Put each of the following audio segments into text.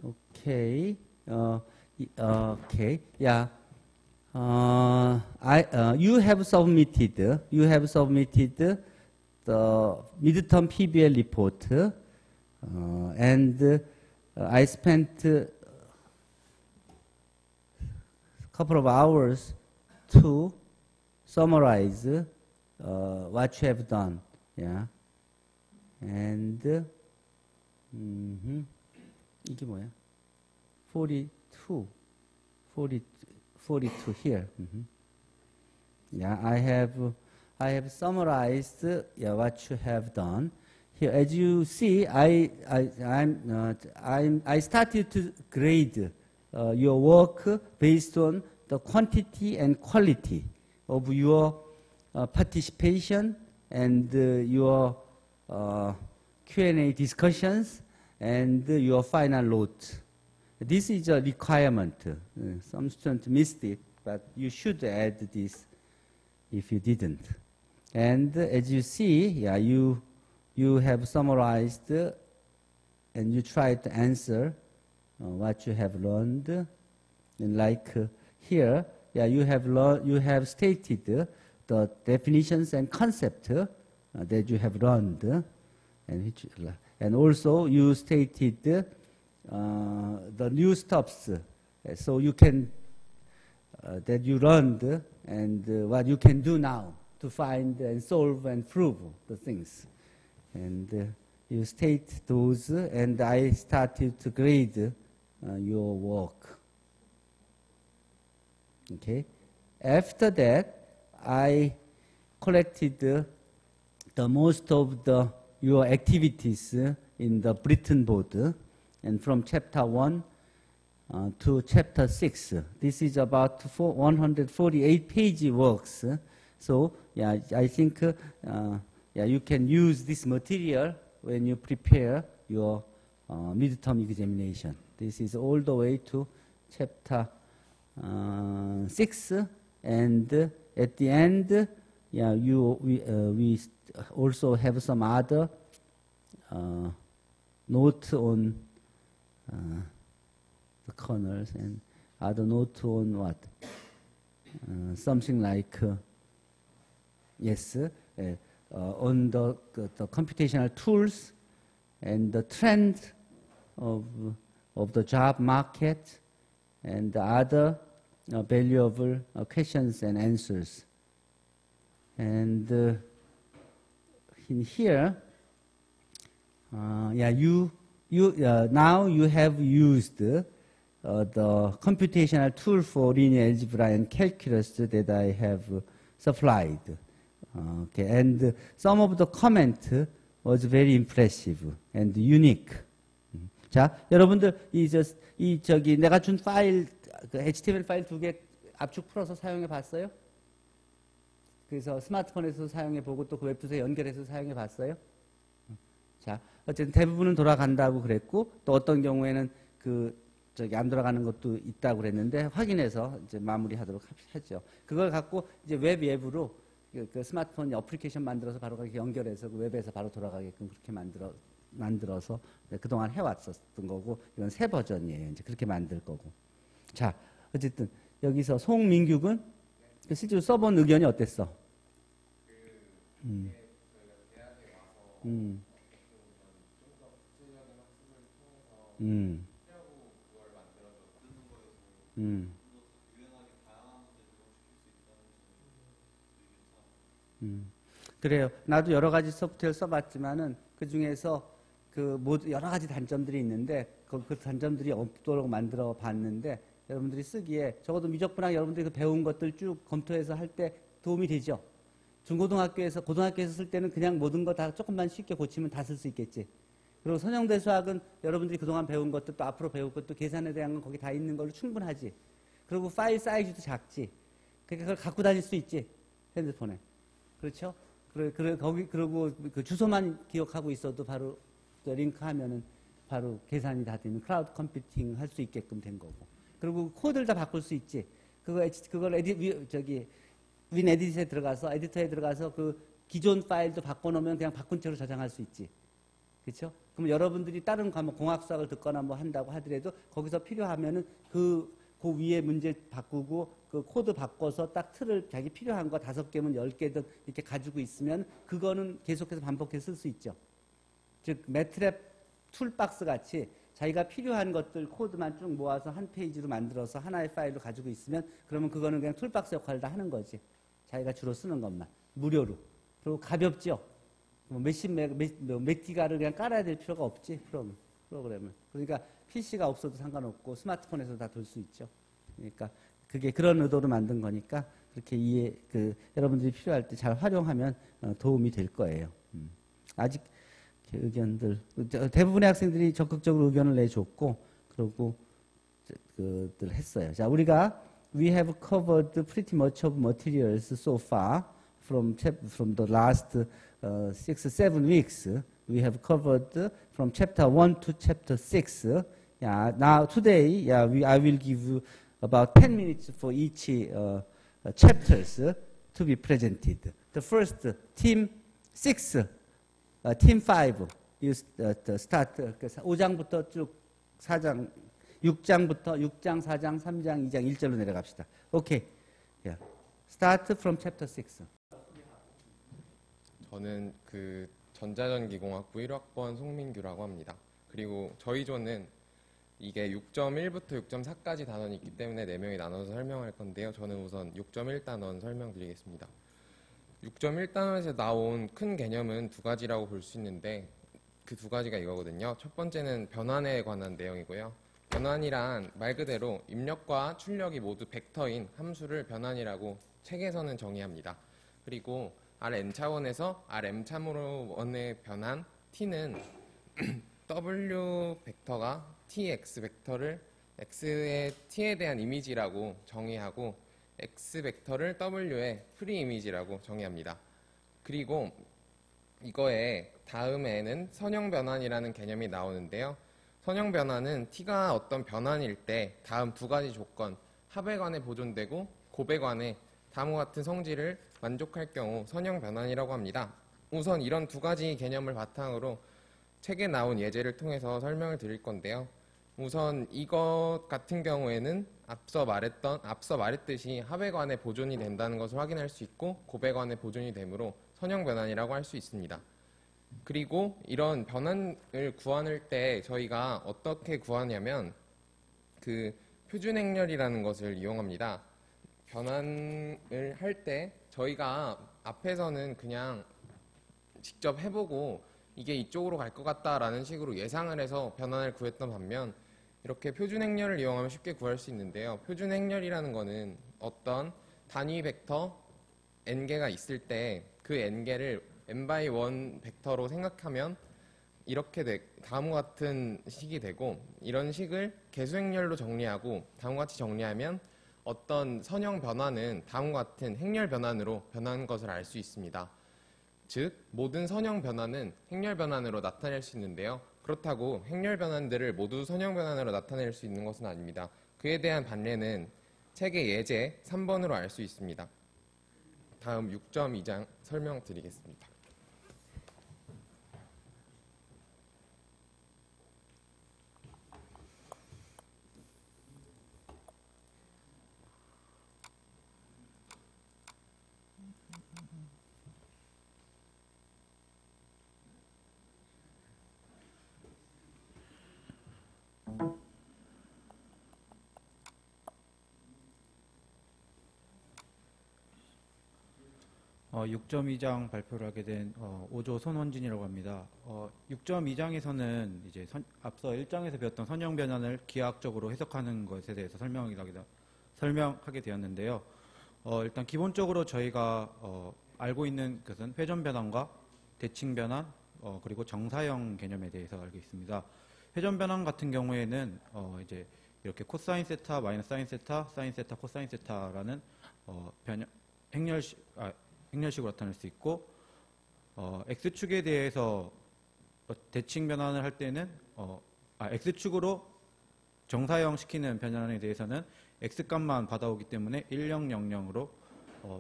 Okay. Okay. Yeah. You have submitted the midterm PBL report, and I spent a couple of hours to summarize what you have done. Yeah. And 이게 뭐야? 42 here. Yeah, I have summarized what you have done. Here, as you see, I started to grade your work based on the quantity and quality of your participation and your Q&A discussions and your final notes. This is a requirement. Some students missed it, but you should add this if you didn't. And as you see, yeah, you have summarized and you tried to answer what you have learned. And like here, yeah, you have stated the definitions and concept that you have learned, and also you stated the new stops, so you can that you learned and what you can do now to find and solve and prove the things, and you state those, and I started to grade your work. Okay. After that, I collected the most of your activities in the Britain board, and from chapter 1 to chapter 6. This is about 148-page works. So, yeah, I think you can use this material when you prepare your midterm examination. This is all the way to chapter 6, and at the end, yeah, we also have some other note on the corners and other note on what? Something like on the computational tools and the trend of the job market and the other valuable questions and answers. And in here, now you have used the computational tool for linear algebra and calculus that I have supplied. Okay, and some of the comment was very impressive and unique. 자, 여러분들 저기 내가 준 파일, 그 HTML 파일 2개 압축 풀어서 사용해 봤어요? 그래서 스마트폰에서 사용해 보고 또 그 웹투스에 연결해서 사용해 봤어요? 자, 어쨌든 대부분은 돌아간다고 그랬고, 또 어떤 경우에는 저기 안 돌아가는 것도 있다고 그랬는데, 확인해서 이제 마무리하도록 하죠. 그걸 갖고 이제 웹으로 그 스마트폰 어플리케이션 만들어서 바로 연결해서 그 웹에서 바로 돌아가게끔 그렇게 만들어서 그동안 해왔었던 거고, 이건 새 버전이에요. 이제 그렇게 만들 거고. 자, 어쨌든 여기서 송민규군 실제로 써본 의견이 어땠어? 그래요. 나도 여러 가지 소프트웨어를 써봤지만은 그 중에서 여러 가지 단점들이 있는데 그 단점들이 없도록 만들어 봤는데, 여러분들이 쓰기에 적어도 미적분학 여러분들이 배운 것들 쭉 검토해서 할 때 도움이 되죠. 고등학교에서 쓸 때는 그냥 모든 거 다 조금만 쉽게 고치면 다 쓸 수 있겠지. 그리고 선형대 수학은 여러분들이 그동안 배운 것도 또 앞으로 배울 것도 계산에 대한 건 거기 다 있는 걸로 충분하지. 그리고 파일 사이즈도 작지. 그러니까 그걸 갖고 다닐 수 있지, 핸드폰에. 그렇죠? 그리고 그 주소만 기억하고 있어도 바로 링크하면은 바로 계산이 다 되는 클라우드 컴퓨팅 할 수 있게끔 된 거고. 그리고 코드를 다 바꿀 수 있지. 그걸 윈 에디터에 들어가서 그 기존 파일도 바꿔놓으면 그냥 바꾼 채로 저장할 수 있지. 그렇죠? 그럼 여러분들이 다른 과목 공학수학을 듣거나 뭐 한다고 하더라도 거기서 필요하면은 그 위에 문제 바꾸고 그 코드 바꿔서 딱 틀을 자기 필요한 거 5개면 10개든 이렇게 가지고 있으면 그거는 계속해서 반복해서 쓸 수 있죠. 즉 매트랩 툴박스 같이 자기가 필요한 것들 코드만 쭉 모아서 한 페이지로 만들어서 하나의 파일로 가지고 있으면 그러면 그거는 그냥 툴박스 역할을 다 하는 거지. 자기가 주로 쓰는 것만 무료로. 그리고 가볍죠. 뭐 몇 기가를 그냥 깔아야 될 필요가 없지. 프로그램을. 그러니까 PC가 없어도 상관없고 스마트폰에서 다 돌 수 있죠. 그러니까 그게 그런 의도로 만든 거니까 그렇게 여러분들이 필요할 때 잘 활용하면 도움이 될 거예요. 아직 의견들 대부분의 학생들이 적극적으로 의견을 내줬고 그러고 그들 했어요. 자, 우리가 we have covered pretty much of materials so far from the last 6-7 weeks. We have covered from chapter 1 to chapter 6. Yeah, now today, yeah, I will give you about 10 minutes for each chapters to be presented. The first, team 6, team 5, you start 5장부터 쭉 4장, 6장부터 6장, 4장, 3장, 2장, 1절로 내려갑시다. 오케이. Yeah. Start from chapter 6. 저는 전자전기공학부 1학번 송민규라고 합니다. 그리고 저희 조는 이게 6.1부터 6.4까지 단원이 있기 때문에 4명이 나눠서 설명할 건데요. 저는 우선 6.1단원 설명드리겠습니다. 6.1단원에서 나온 큰 개념은 2가지라고 볼 수 있는데 그 2가지가 이거거든요. 첫 번째는 변환에 관한 내용이고요. 변환이란 말 그대로 입력과 출력이 모두 벡터인 함수를 변환이라고 책에서는 정의합니다. 그리고 Rn 차원에서 Rm-1의 변환 T는 W 벡터가 Tx 벡터를 X의 T에 대한 이미지라고 정의하고 X 벡터를 W의 프리 이미지라고 정의합니다. 그리고 이거에 다음에는 선형 변환이라는 개념이 나오는데요. 선형 변환은 T가 어떤 변환일 때 다음 2가지 조건, 합에 관해 보존되고 곱에 관해 다음과 같은 성질을 만족할 경우 선형 변환이라고 합니다. 우선 이런 2가지 개념을 바탕으로 책에 나온 예제를 통해서 설명을 드릴 건데요. 우선 이것 같은 경우에는 앞서 말했듯이 합에 관해 보존이 된다는 것을 확인할 수 있고 곱에 관해 보존이 되므로 선형 변환이라고 할 수 있습니다. 그리고 이런 변환을 구할 때 저희가 어떻게 구하냐면 표준 행렬이라는 것을 이용합니다. 변환을 할 때 저희가 앞에서는 그냥 직접 해보고 이게 이쪽으로 갈 것 같다라는 식으로 예상을 해서 변환을 구했던 반면 이렇게 표준 행렬을 이용하면 쉽게 구할 수 있는데요. 표준 행렬이라는 거는 어떤 단위 벡터 n개가 있을 때 그 n개를 n×1 벡터로 생각하면 이렇게 다음과 같은 식이 되고 이런 식을 개수 행렬로 정리하고 다음과 같이 정리하면 어떤 선형 변환은 다음과 같은 행렬 변환으로 변한 것을 알 수 있습니다. 즉 모든 선형 변환은 행렬 변환으로 나타낼 수 있는데요. 그렇다고 행렬 변환들을 모두 선형 변환으로 나타낼 수 있는 것은 아닙니다. 그에 대한 판례는 책의 예제 3번으로 알 수 있습니다. 다음 6.2장 설명드리겠습니다. 어, 6.2장 발표를 하게 된 오조 손원진이라고 합니다. 6.2장에서는 이제 앞서 1장에서 배웠던 선형 변환을 기하학적으로 해석하는 것에 대해서 설명하게 되었는데요. 일단 기본적으로 저희가 알고 있는 것은 회전 변환과 대칭 변환, 그리고 정사형 개념에 대해서 알고 있습니다. 회전 변환 같은 경우에는 이제 이렇게 코사인 세타, 마이너스 사인 세타, 사인 세타, 코사인 세타라는 행렬식으로 나타낼 수 있고, x축에 대해서 대칭 변환을 할 때는 x축으로 정사형 시키는 변환에 대해서는 x값만 받아오기 때문에 1000으로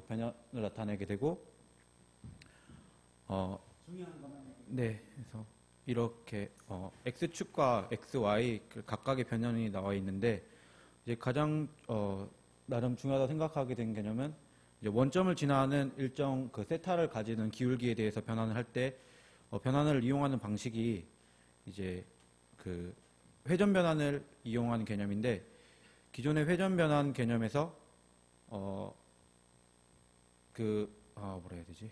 변환을 나타내게 되고, 중요한 것만. 네, 그래서 이렇게 x축과 xy 그 각각의 변형이 나와 있는데 이제 가장 나름 중요하다 생각하게 된 개념은 이제 원점을 지나는 일정 그 세타를 가지는 기울기에 대해서 변환을 할 때 변환을 이용하는 방식이 이제 그 회전 변환을 이용하는 개념인데 기존의 회전 변환 개념에서 뭐라 해야 되지?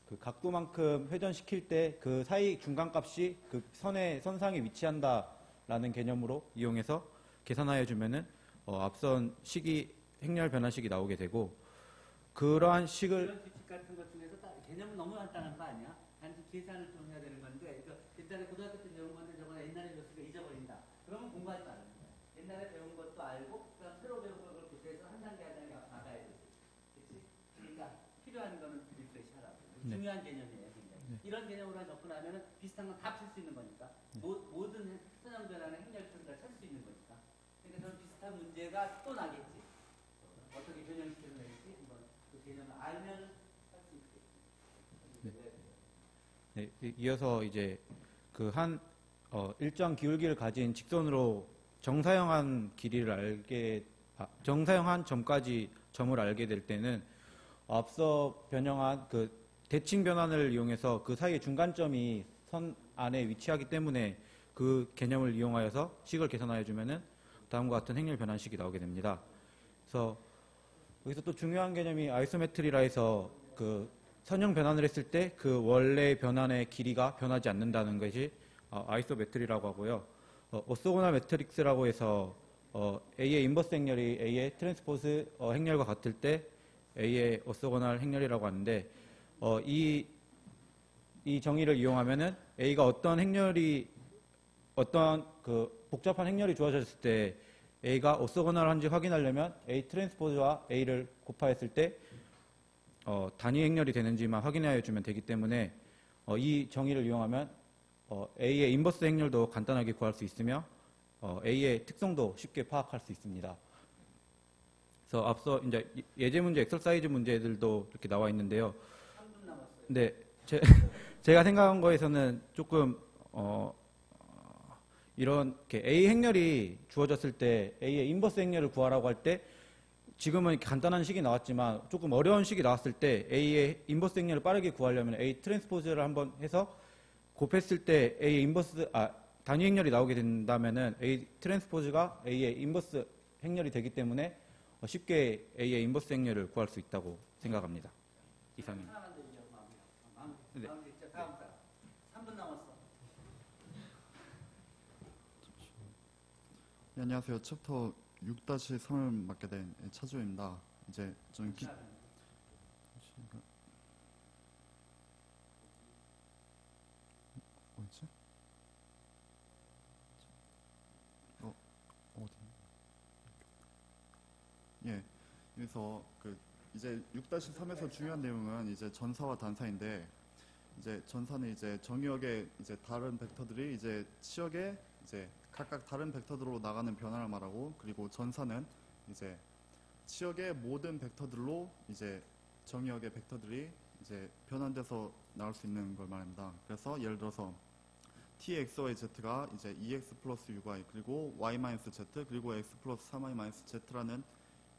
그 각도만큼 회전시킬 때 그 사이 중간값이 그 선상에 위치한다라는 개념으로 이용해서 계산하여 주면은 앞선 식이 행렬 변환식이 나오게 되고 그러한 식을 이런 규칙 같은 것 중에서 개념은 너무 간단한 거 아니야? 단지 계산을 좀 해야 되는 건데 옛날에 고등학교 때 배운 건데 저번에 옛날에 배웠으니까 잊어버린다. 그러면 공부하지 말아요. 옛날에 배운 것도 알고 그다음 새로 배운 걸 구해서 한 단계 한 단계 나가야 되지. 그렇지? 그러니까 필요한 거는 리프레시 하라고. 네. 중요한 개념이에요. 굉장히. 네. 이런 개념으로 접근하면 비슷한 건 다 풀 수 있는 거니까. 모든 선형 변환의 행렬표를 다 찾을 수 있는 거니까. 그러니까 저는 비슷한 문제가 또 나겠지. 어떻게 변형시켜서 낼지 한번 그 개념을 알면 할 수 있게. 네, 이어서 이제 그 일정 기울기를 가진 직선으로 정사형한 정사형한 점까지 점을 알게 될 때는 앞서 변형한 그 대칭 변환을 이용해서 그 사이의 중간점이 선 안에 위치하기 때문에 그 개념을 이용하여서 식을 계산하여 주면은 다음과 같은 행렬 변환식이 나오게 됩니다. 그래서 여기서 또 중요한 개념이 아이소메트리라 해서 그 선형 변환을 했을 때 그 원래 변환의 길이가 변하지 않는다는 것이 아이소메트리라고 하고요. 오소고날 매트릭스라고 해서 A의 인버스 행렬이 A의 트랜스포즈 행렬과 같을 때 A의 오소고날 행렬이라고 하는데 이 정의를 이용하면은 A가 어떤 그 복잡한 행렬이 주어졌을 때 A가 오소고날한지 확인하려면 A 트랜스포즈와 A를 곱하였을 때 단위 행렬이 되는지만 확인하여 주면 되기 때문에 이 정의를 이용하면 A의 인버스 행렬도 간단하게 구할 수 있으며 A의 특성도 쉽게 파악할 수 있습니다. 그래서 앞서 이제 예제 문제, 엑서사이즈 문제들도 이렇게 나와 있는데요. 3분 남았어요. 네, 제가 생각한 거에서는 조금 이렇게 A 행렬이 주어졌을 때 A의 인버스 행렬을 구하라고 할 때 지금은 이렇게 간단한 식이 나왔지만 조금 어려운 식이 나왔을 때 A의 인버스 행렬을 빠르게 구하려면 A 트랜스포즈를 한번 해서 곱했을 때 A의 단위 행렬이 나오게 된다면은 A 트랜스포즈가 A의 인버스 행렬이 되기 때문에 쉽게 A의 인버스 행렬을 구할 수 있다고 생각합니다. 이상입니다. 하나만 더 얘기하고 마무리. 네. 다음 사람. 3분 남았어. 네, 안녕하세요. 챕터 6-3을 맡게 된 차주입니다. 이제 좀 어디지? 어디? 예. 그래서 이제 6-3에서 중요한 내용은 이제 전사와 단사인데 이제 전사는 이제 정의역의 이제 다른 벡터들이 이제 치역에 이제 각각 다른 벡터들로 나가는 변화를 말하고 그리고 전사는 이제 치역의 모든 벡터들로 이제 정의역의 벡터들이 이제 변환돼서 나올 수 있는 걸 말합니다. 그래서 예를 들어서 txy z가 이제 2x 플러스 6y 그리고 y 마이너스 z 그리고 x 플러스 3y 마이너스 z라는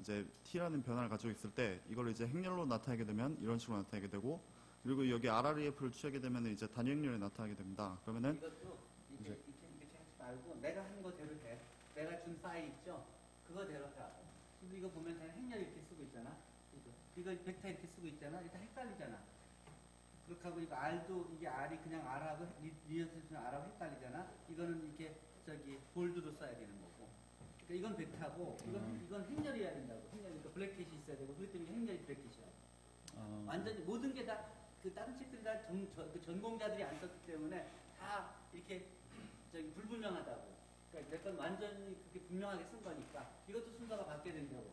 이제 t라는 변화를 가지고 있을 때 이걸 이제 행렬로 나타내게 되면 이런 식으로 나타내게 되고 그리고 여기 RREF를 취하게 되면 이제 단위 행렬에 나타나게 됩니다. 그러면은 이것도 이렇게 하지 말고 내가 한 거대로 해. 내가 준 파일 있죠? 그거대로 해. 그리고 이거 보면 그냥 행렬 이렇게 쓰고 있잖아. 이거 벡터 이렇게 쓰고 있잖아. 일단 헷갈리잖아. 그렇게 하고 이거 R도 이게 R이 그냥 R하고 리허설은 R하고 헷갈리잖아. 이거는 이렇게 볼드로 써야 되는 거고. 그러니까 이건 벡터고 이건 행렬이어야 된다고. 그러니까 블랙캣이 있어야 되고 그렇기 때문에 행렬이 블랙캣이야. 완전히 모든 게 다 그 다른 책들이 다 전공자들이 안 썼기 때문에 다 이렇게 불분명하다고. 그러니까 내 건 완전히 그렇게 분명하게 쓴 거니까 이것도 순서가 바뀌게 된다고.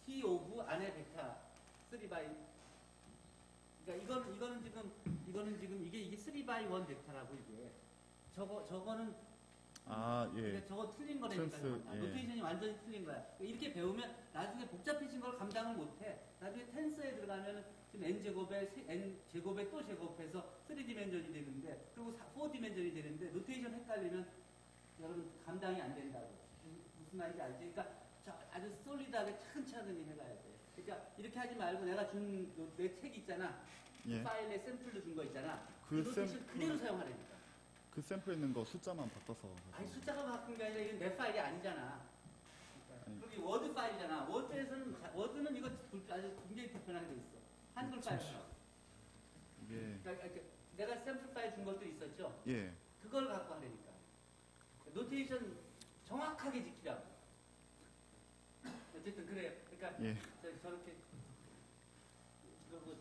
T 오브 안에 벡터 3by. 그러니까 이거는 지금 이게 3by1 벡터라고 이게. 저거는 예. 그러니까 저거 틀린 거라니까. 노테이션이 완전히 틀린 거야. 그러니까 이렇게 배우면 나중에 복잡해진 걸 감당을 못해. 나중에 텐서에 들어가면 지금 n제곱에 n제곱에 또 제곱해서 3디멘전이 되는데, 그리고 4디멘전이 되는데, 노테이션 헷갈리면 여러분 감당이 안 된다고. 무슨 말인지 알지? 그러니까 아주 솔리드하게 차근차근히 해가야 돼. 그러니까 이렇게 하지 말고 내가 준 내 책 있잖아. 예. 파일에 샘플로 준 거 있잖아. 그 노테이션 그대로 사용하라니까. 그 샘플 있는 거 숫자만 바꿔서. 아니 숫자가 바꾼 게 아니라 이건 내 파일이 아니잖아. 그리고 워드 파일이잖아. 워드는 이거 아주 굉장히 불편하게 돼 있어. 한글 파일처럼. 예. 그러니까 내가 샘플 파일 준 것도 있었죠. 예. 그걸 갖고 하려니까. 노테이션 정확하게 지키라고. 어쨌든 그래요. 그러니까 예. 저렇게 그러고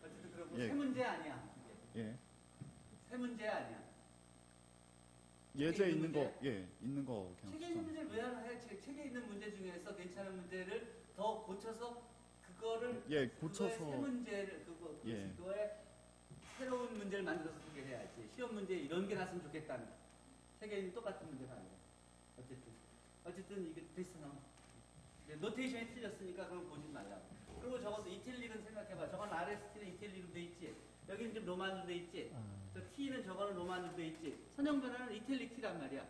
어쨌든 그러고 예. 세 문제 아니야. 예. 세 문제 아니야. 예제 있는 있는 거, 문제? 예, 있는 거 그냥. 책에 있는 문제를 왜 하나 해? 책에 있는 문제 중에서 괜찮은 문제를 더 고쳐서 그거를 예, 그거의 고쳐서. 세 문제를 예. 그거에 새로운 문제를 만들어서 소개해야지. 시험 문제 이런 게 났으면 좋겠다는. 책에 있는 똑같은 문제가 아니야. 어쨌든 이게 됐어. 노테이션이 틀렸으니까 그럼 보지 말라고. 그리고 적어도 이탈릭은 생각해봐. 저건 RST는 이탈릭으로 돼 있지. 여기는 지금 로만으로 돼 있지. 저 T는 저거는 로만으로 돼 있지. 선형 변화는 이탈릭 T란 말이야.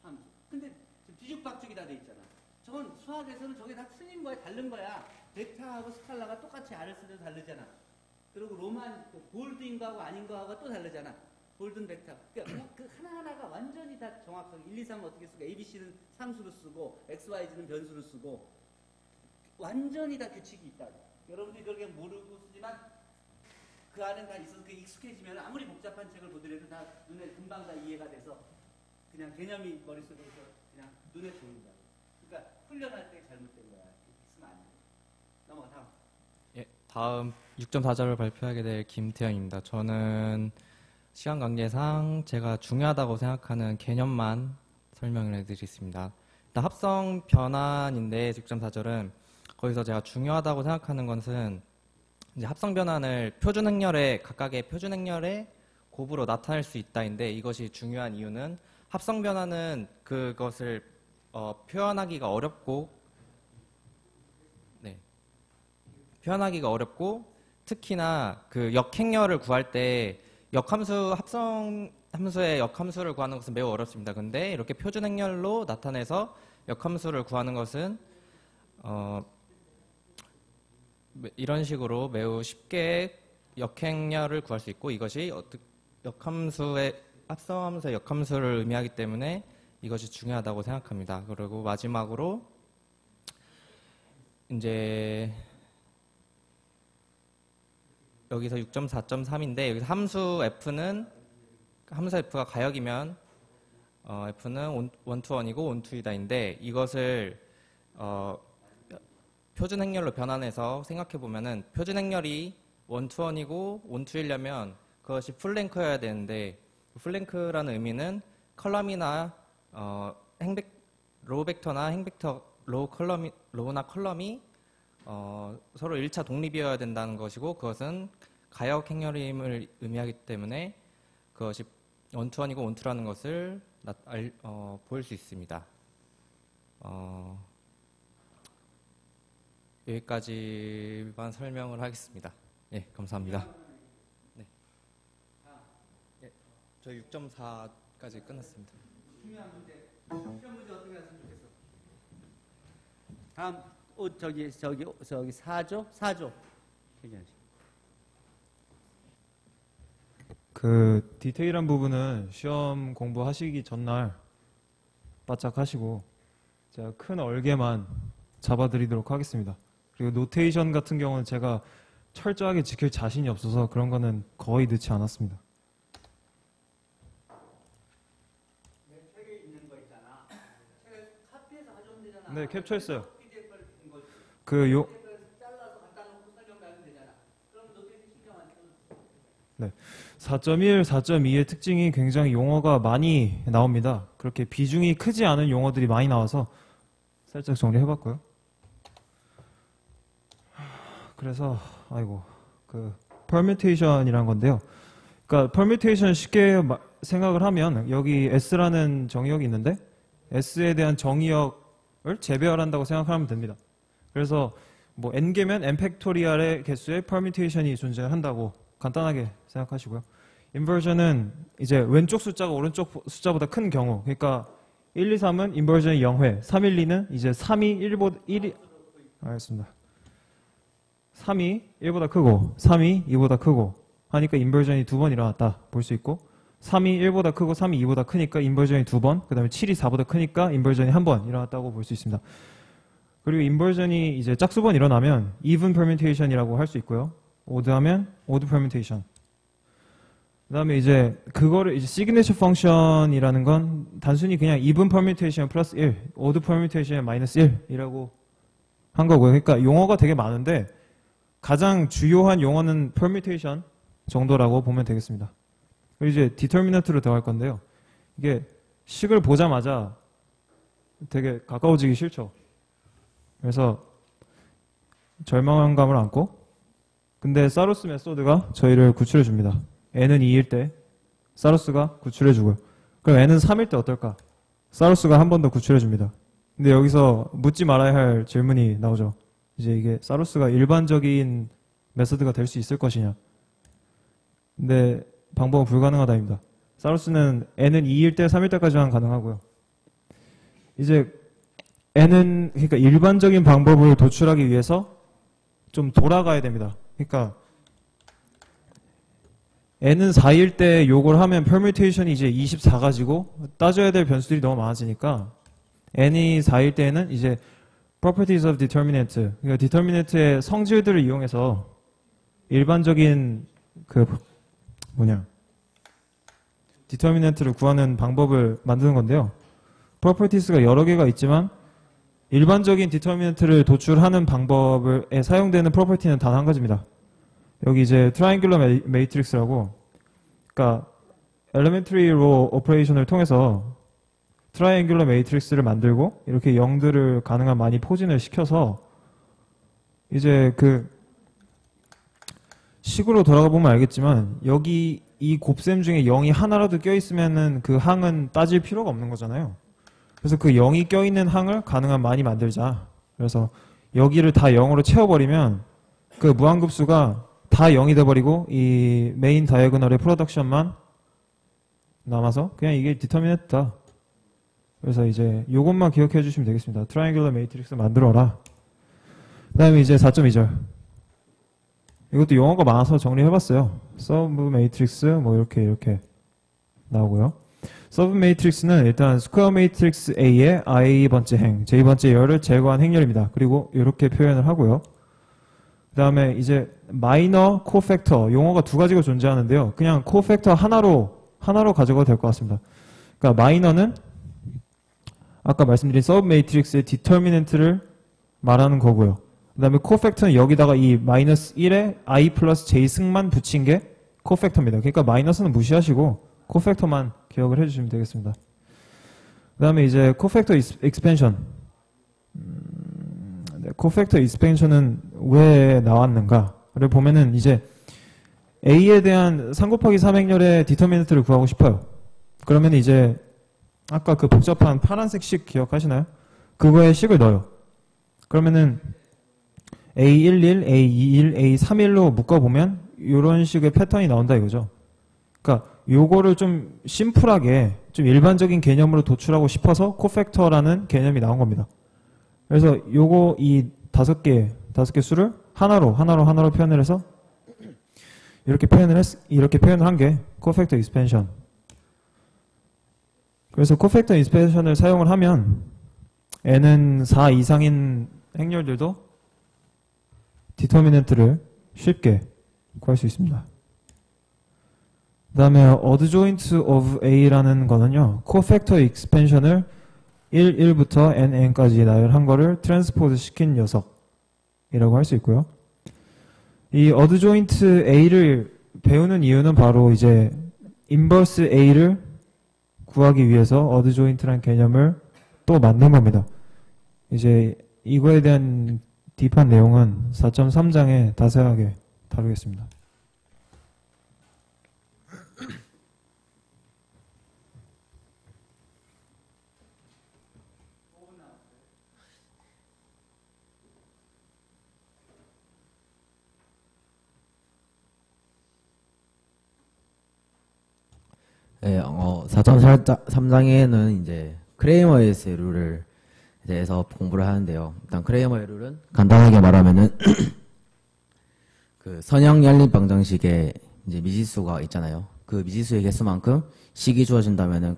함수. 근데 뒤죽박죽이 다 돼 있잖아. 저건 수학에서는 저게 다 틀린 거야. 다른 거야. 벡터하고 스칼라가 똑같이 R을 쓰도 다르잖아. 그리고 로만, 볼드인 거하고 아닌 거하고 또 다르잖아. 볼든 벡터. 그러니까 그 하나하나가 완전히 다 정확하게 1, 2, 3은 어떻게 쓰고 ABC는 상수로 쓰고 XYZ는 변수로 쓰고 완전히 다 규칙이 있다. 여러분들이 그렇게 모르고 쓰지만 그 안에 다 있어서 그 익숙해지면 아무리 복잡한 책을 보더라도 다 눈에 금방 다 이해가 돼서 그냥 개념이 머릿속에서 그냥 눈에 보인다. 그러니까 훈련할 때 잘못된 거야. 쓰면 안 돼. 넘어가 다음. 예, 다음 6.4자를 발표하게 될 김태형입니다. 저는 시간 관계상 제가 중요하다고 생각하는 개념만 설명을 해드리겠습니다. 일단 합성 변환인데 6.4절은 거기서 제가 중요하다고 생각하는 것은 이제 합성 변환을 표준 행렬에 각각의 표준 행렬의 곱으로 나타낼 수 있다인데 이것이 중요한 이유는 합성 변환은 그것을 표현하기가 어렵고 특히나 그 역행렬을 구할 때 역함수 합성 함수의 역함수를 구하는 것은 매우 어렵습니다. 근데 이렇게 표준 행렬로 나타내서 역함수를 구하는 것은 이런 식으로 매우 쉽게 역행렬을 구할 수 있고 이것이 역함수의 합성함수의 역함수를 의미하기 때문에 이것이 중요하다고 생각합니다. 그리고 마지막으로 이제 여기서 6.4.3인데 여기서 함수 F가 가역이면 F는 원투원이고 원투이다인데 이것을 표준 행렬로 변환해서 생각해 보면은 표준 행렬이 원투원이고 원투이려면 그것이 풀랭크여야 되는데 풀랭크라는 의미는 컬럼이나 로우 벡터나 행벡터 로우나 컬럼이 서로 1차 독립이어야 된다는 것이고 그것은 가역 행렬임을 의미하기 때문에 그것이 원투원이고 원투라는 것을 보일 수 있습니다. 여기까지만 설명을 하겠습니다. 예, 감사합니다. 네. 예, 저 6.4까지 끝났습니다. 중요한 문제. 시험 문제 어떻게 했으면 좋겠어. 다음 저기 4조. 그 디테일한 부분은 시험 공부하시기 전날 바짝 하시고 제가 큰 얼개만 잡아드리도록 하겠습니다. 그리고 노테이션 같은 경우는 제가 철저하게 지킬 자신이 없어서 그런 거는 거의 넣지 않았습니다. 내 책에 있는 거 있잖아. 책을 카피해서 가져오면 되잖아. 네, 캡처했어요. PDF를 준 거지. 그 잘라서 갖다 놓고 설명 가면 되잖아. 그럼 노트에서 신경 안 써도 네. 4.1, 4.2의 특징이 굉장히 용어가 많이 나옵니다. 그렇게 비중이 크지 않은 용어들이 많이 나와서 살짝 정리해봤고요. 그래서 그 permutation이란 건데요. 그러니까 permutation 쉽게 생각을 하면 여기 S라는 정의역이 있는데 S에 대한 정의역을 재배열한다고 생각하면 됩니다. 그래서 뭐 n개면 n 팩토리얼의 개수의 permutation이 존재한다고 간단하게 생각하시고요. 인버전은 이제 왼쪽 숫자가 오른쪽 숫자보다 큰 경우, 그러니까 1, 2, 3은 인버전이 0회, 3, 1, 2는 이제 3이 1이 알겠습니다. 3이 1보다 크고 3이 2보다 크고 하니까 인버전이 2번 일어났다 볼 수 있고, 3이 1보다 크고 3이 2보다 크니까 인버전이 2번, 그 다음에 7이 4보다 크니까 인버전이 1번 일어났다고 볼 수 있습니다. 그리고 인버전이 이제 짝수번 일어나면 even permutation이라고 할 수 있고요. odd하면 odd permutation. 그 다음에 이제 그거를 이제 signature function이라는 건 단순히 그냥 even permutation 플러스 1, odd permutation 마이너스 1이라고 한 거고요. 그러니까 용어가 되게 많은데 가장 주요한 용어는 permutation 정도라고 보면 되겠습니다. 그리고 이제 determinant로 들어갈 건데요. 이게 식을 보자마자 되게 가까워지기 싫죠. 그래서 절망한 감을 안고, 근데 사루스 메소드가 저희를 구출해 줍니다. n은 2일 때 사루스가 구출해 주고요. 그럼 n은 3일 때 어떨까? 사루스가 한 번 더 구출해 줍니다. 근데 여기서 묻지 말아야 할 질문이 나오죠. 이제 이게 사루스가 일반적인 메소드가 될 수 있을 것이냐. 근데 방법은 불가능하다입니다. 사루스는 n은 2일 때 3일 때까지만 가능하고요. 이제 n은 그러니까 일반적인 방법을 도출하기 위해서 좀 돌아가야 됩니다. 그러니까 n은 4일 때 요걸 하면 permutation이 이제 24가지고 따져야 될 변수들이 너무 많아지니까 n이 4일 때에는 이제 properties of determinant, 그러니까 determinant의 성질들을 이용해서 일반적인 그 determinant를 구하는 방법을 만드는 건데요. properties가 여러 개가 있지만 일반적인 determinant를 도출하는 방법에 사용되는 property는 단 한 가지입니다. 여기 이제 triangular matrix라고, 그러니까 elementary row operation을 통해서 triangular matrix를 만들고 이렇게 0들을 가능한 많이 포진을 시켜서 이제 그 식으로 돌아가 보면 알겠지만 여기 이 곱셈 중에 0이 하나라도 껴있으면은 그 항은 따질 필요가 없는 거잖아요. 그래서 그 0이 껴있는 항을 가능한 많이 만들자. 그래서 여기를 다 0으로 채워버리면 그 무한급수가 다 0이 돼버리고 이 메인 다이어고널의 프로덕션만 남아서 그냥 이게 디터미넌트다. 그래서 이제 요것만 기억해 주시면 되겠습니다. 트라이앵귤러 매트릭스 만들어라. 그 다음에 이제 4.2절. 이것도 용어가 많아서 정리해봤어요. 서브 매트릭스 뭐 이렇게 나오고요. 서브 매트릭스는 일단 스퀘어 매트릭스 A의 i번째 행, j번째 열을 제거한 행렬입니다. 그리고 이렇게 표현을 하고요. 그 다음에 이제 마이너 코팩터, 용어가 두 가지가 존재하는데요. 그냥 코팩터 하나로 가져가도 될 것 같습니다. 그러니까 마이너는 아까 말씀드린 서브 매트릭스의 디터미넌트를 말하는 거고요. 그 다음에 코팩터는 여기다가 이 마이너스 1에 i 플러스 j 승만 붙인 게 코팩터입니다. 그러니까 마이너스는 무시하시고 코팩터만 기억을 해주시면 되겠습니다. 그 다음에 이제 코팩터 익스펜션. 코팩터 익스펜션은 왜 나왔는가를 보면은 이제 A에 대한 3 곱하기 3 행렬의 디터미넌트를 구하고 싶어요. 그러면 이제 아까 그 복잡한 파란색 식 기억하시나요? 그거에 식을 넣어요. 그러면은 A11, A21, A31로 묶어보면 이런 식의 패턴이 나온다 이거죠. 그러니까 요거를 좀 심플하게 좀 일반적인 개념으로 도출하고 싶어서 코팩터라는 개념이 나온 겁니다. 그래서 요거 이 다섯 개 수를 하나로 표현을 해서 이렇게 표현을 한 게 코팩터 익스펜션. 그래서 코팩터 익스펜션을 사용을 하면 n은 4 이상인 행렬들도 디터미넌트를 쉽게 구할 수 있습니다. 그 다음에 odd joint of A라는 거는요, 코팩터 익스펜션을 1부터 n까지 나열한 거를 트랜스포즈 시킨 녀석이라고 할 수 있고요. 이 odd joint A를 배우는 이유는 바로 이제 inverse A를 구하기 위해서 odd joint라는 개념을 또 만든 겁니다. 이제 이거에 대한 딥한 내용은 4.3장에 자세하게 다루겠습니다. 네, 4.3장에는 이제 크레이머의 룰을 대해서 공부를 하는데요. 일단 크레이머의 룰은 간단하게 말하면은 그 선형 연립 방정식에 이제 미지수가 있잖아요. 그 미지수의 개수만큼 식이 주어진다면은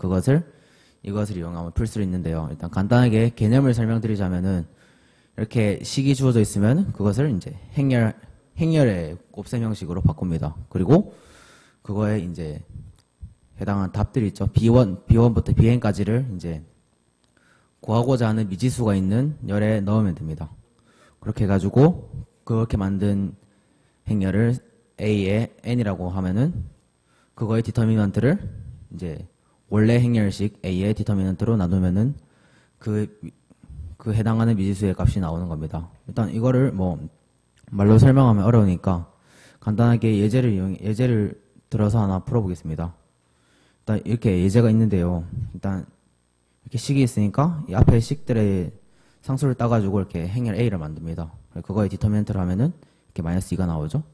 이것을 이용하면 풀 수 있는데요. 일단 간단하게 개념을 설명드리자면은 이렇게 식이 주어져 있으면 그것을 이제 행렬의 곱셈 형식으로 바꿉니다. 그리고 그거에 이제 해당한 답들이 있죠. B1부터 Bn까지를 이제 구하고자 하는 미지수가 있는 열에 넣으면 됩니다. 그렇게 해가지고 그렇게 만든 행렬을 A의 N이라고 하면은 그거의 디터미넌트를 이제 원래 행렬식 A의 디터미넌트로 나누면은 그 해당하는 미지수의 값이 나오는 겁니다. 일단 이거를 뭐 말로 설명하면 어려우니까 간단하게 예제를 들어서 하나 풀어보겠습니다. 일단 이렇게 예제가 있는데요. 일단 이렇게 식이 있으니까 이 앞에 식들의 상수를 따가지고 이렇게 행렬 A를 만듭니다. 그거의 디터미넌트를 하면은 이렇게 마이너스 2가 나오죠.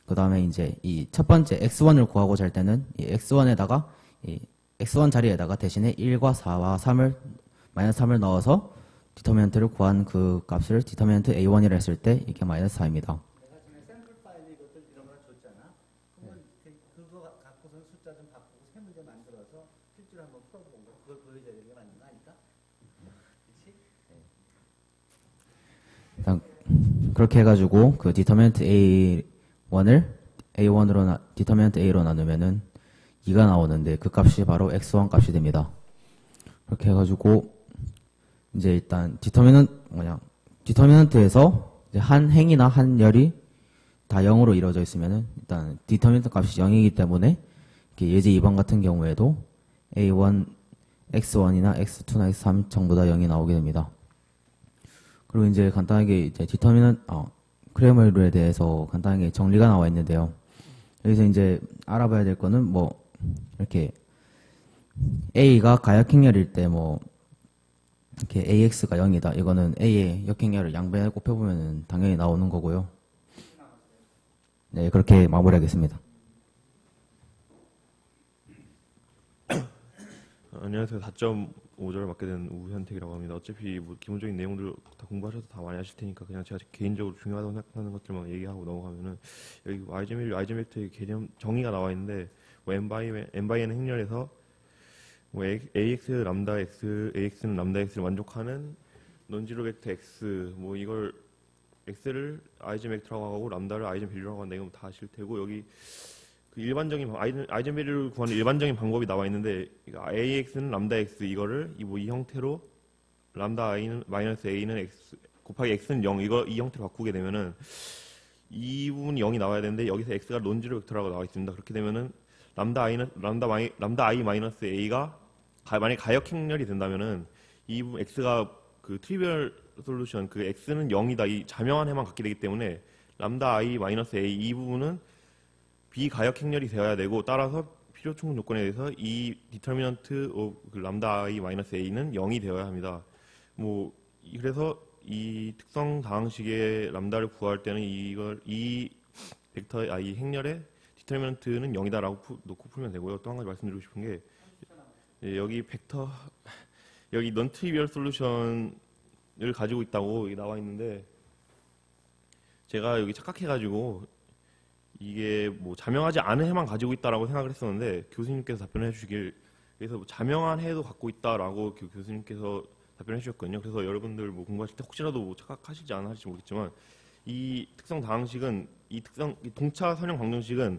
그 다음에 이제 이 첫 번째 x1을 구하고자 할 때는 이 x1에다가 이 x1 자리에다가 대신에 1과 4와 3을 마이너스 3을 넣어서 디터미넌트를 구한 그 값을 디터미넌트 A1이라 했을 때 이게 마이너스 4입니다. 샘플 파일에 이것들 이런 걸 줬잖아. 그러면 그거 갖고서 숫자 좀 바꾸고 세 문제 만들어서 실제로 한번 풀어보는 거. 그걸 보여줘야 되게 맞는 거 아닐까? 일단 그렇게 해가지고 그 디터미넌트 A1을 디터미넌트 A로 나누면은 2가 나오는데 그 값이 바로 x1 값이 됩니다. 그렇게 해가지고 이제 일단 디터미넌트에서 이제 한 행이나 한 열이 다 0으로 이루어져 있으면은 일단 디터미넌트 값이 0이기 때문에 이렇게 예제 2번 같은 경우에도 A1, X1이나 X2나 X3 전부 다 0이 나오게 됩니다. 그리고 이제 간단하게 이제 크레머의 룰에 대해서 간단하게 정리가 나와 있는데요. 여기서 이제 알아봐야 될 거는 뭐 이렇게 A가 가역행렬일 때 뭐 이렇게 AX가 0이다. 이거는 A의 역행렬을 양변에 곱해보면 당연히 나오는 거고요. 네, 그렇게 마무리하겠습니다. 안녕하세요. 4.5절 맡게 된 우현택이라고 합니다. 어차피 뭐 기본적인 내용들 다 공부하셔서 다 많이 아실 테니까 그냥 제가 개인적으로 중요하다고 생각하는 것들만 얘기하고 넘어가면은 여기 iGEM의 개념 정의가 나와 있는데 뭐 n/n 행렬에서 뭐 ax 람다 x, ax는 람다 x를 만족하는 논지로 벡터 x 뭐 이걸 x를 iGEM 벡터라고 하고 람다를 iGEM 밸류라고 하는데 이건 다 아실 테고 여기 그 일반적인 iGEM 밸류를 구하는 일반적인 방법이 나와 있는데 ax는 람다 x 이거를 이 형태로 람다 i는 마이너스 a는 x 곱하기 x는 0 이 형태로 바꾸게 되면은 이 부분이 0이 나와야 되는데 여기서 x가 논지로 벡터라고 나와 있습니다. 그렇게 되면은 람다 i 마이너스 a가 만약 가역행렬이 된다면은 이 부분 x가 그 트리비얼 솔루션 그 x는 0이다 이 자명한 해만 갖게 되기 때문에 람다 i 마이너스 a 이 부분은 비가역행렬이 되어야 되고 따라서 필요 충분 조건에 대해서 이 디터미넌트 그 람다 i 마이너스 a는 0이 되어야 합니다. 뭐 그래서 이 특성 다항식의 람다를 구할 때는 이 벡터 이 행렬의 디터미넌트는 0이다라고 놓고 풀면 되고요. 또 한 가지 말씀드리고 싶은 게 여기 벡터 여기 넌 트리비얼 솔루션을 가지고 있다고 나와 있는데 제가 여기 착각해가지고 이게 뭐 자명하지 않은 해만 가지고 있다라고 생각을 했었는데 교수님께서 답변해 주시길 그래서 뭐 자명한 해도 갖고 있다라고 교수님께서 답변해 주셨거든요. 그래서 여러분들 뭐 공부하실 때 혹시라도 뭐 착각하실지 안 하실지 모르겠지만 이 특성 다항식은 이 동차 선형 방정식은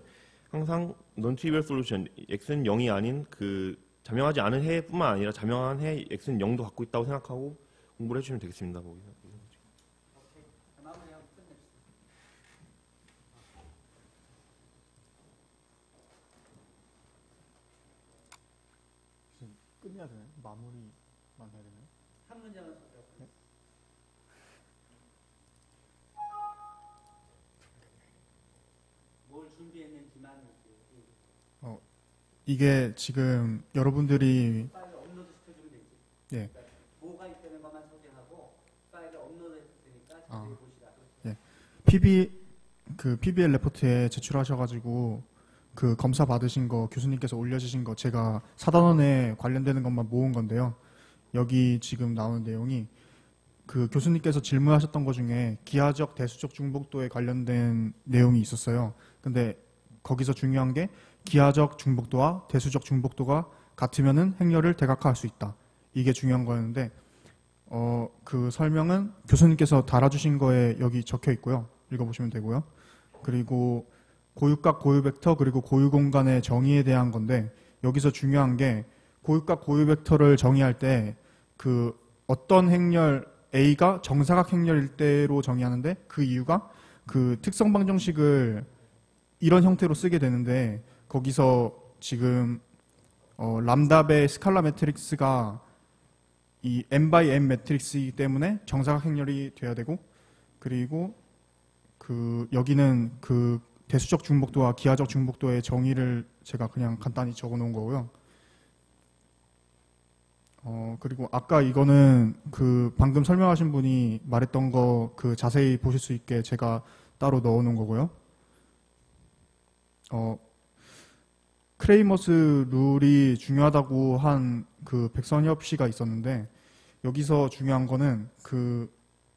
항상 non trivial solution x는 0이 아닌 그 자명하지 않은 해뿐만 아니라 자명한 해 x는 0도 갖고 있다고 생각하고 공부를 해주시면 되겠습니다. 뭐. 끝내야 되나요? 마무리만 해야 되나요? 한 문장을 네. 뭘 준비했는지만 이게 지금 여러분들이 파일을 업로드 시켜주면 되지. 예. 그러니까 뭐가 있다는 것만 소개하고 파일을 업로드 했으니까 자세히 보시라. 예. PBL 레포트에 제출하셔가지고 그 검사 받으신 거 교수님께서 올려주신 거 제가 4단원에 관련되는 것만 모은 건데요. 여기 지금 나오는 내용이 그 교수님께서 질문하셨던 것 중에 기하적 대수적 중복도에 관련된 내용이 있었어요. 근데 거기서 중요한 게 기하적 중복도와 대수적 중복도가 같으면은 행렬을 대각화할 수 있다. 이게 중요한 거였는데 그 설명은 교수님께서 달아주신 거에 여기 적혀 있고요. 읽어보시면 되고요. 그리고 고유각, 고유벡터, 그리고 고유공간의 정의에 대한 건데 여기서 중요한 게 고유각, 고유벡터를 정의할 때 그 어떤 행렬 A가 정사각 행렬일 때로 정의하는데 그 이유가 그 특성 방정식을 이런 형태로 쓰게 되는데 거기서 지금 람다배 스칼라 매트릭스가 이 n by n 매트릭스이기 때문에 정사각 행렬이 돼야 되고 그리고 그 여기는 그 대수적 중복도와 기하적 중복도의 정의를 제가 그냥 간단히 적어 놓은 거고요. 그리고 아까 이거는 그 방금 설명하신 분이 말했던 거 그 자세히 보실 수 있게 제가 따로 넣어 놓은 거고요. 크레이머스 룰이 중요하다고 한 그 백선엽 씨가 있었는데 여기서 중요한 거는 그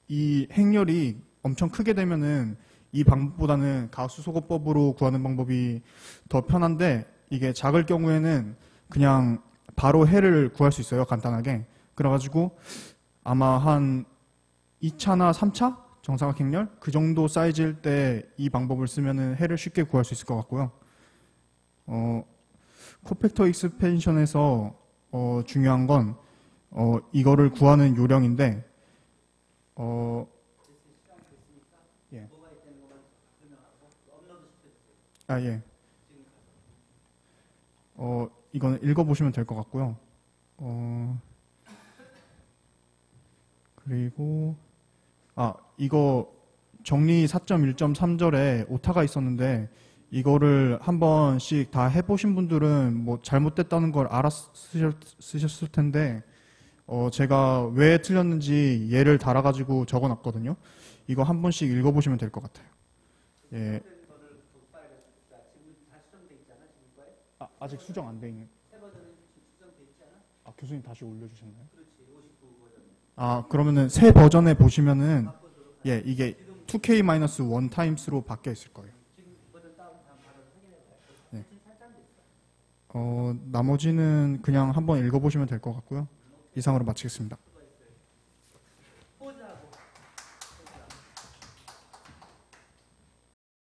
이 행렬이 엄청 크게 되면은 이 방법보다는 가우스 소거법으로 구하는 방법이 더 편한데 이게 작을 경우에는 그냥 바로 해를 구할 수 있어요. 간단하게. 그래가지고 아마 한 2차나 3차 정사각 행렬 그 정도 사이즈일 때 이 방법을 쓰면은 해를 쉽게 구할 수 있을 것 같고요. 코팩터 익스펜션에서 중요한 건 이거를 구하는 요령인데 예. 아, 예. 이거는 읽어보시면 될 것 같고요. 그리고, 이거 정리 4.1.3절에 오타가 있었는데, 이거를 한 번씩 다 해보신 분들은 뭐 잘못됐다는 걸 쓰셨을 텐데, 제가 왜 틀렸는지 예를 달아가지고 적어놨거든요. 이거 한 번씩 읽어보시면 될 것 같아요. 예. 아직 수정 안 돼 있는. 교수님 다시 올려주셨나요? 그러면은 새 버전에 보시면은 예 이게 2K-1 타임스로 바뀌어 있을 거예요. 네. 나머지는 그냥 한번 읽어보시면 될 것 같고요. 이상으로 마치겠습니다.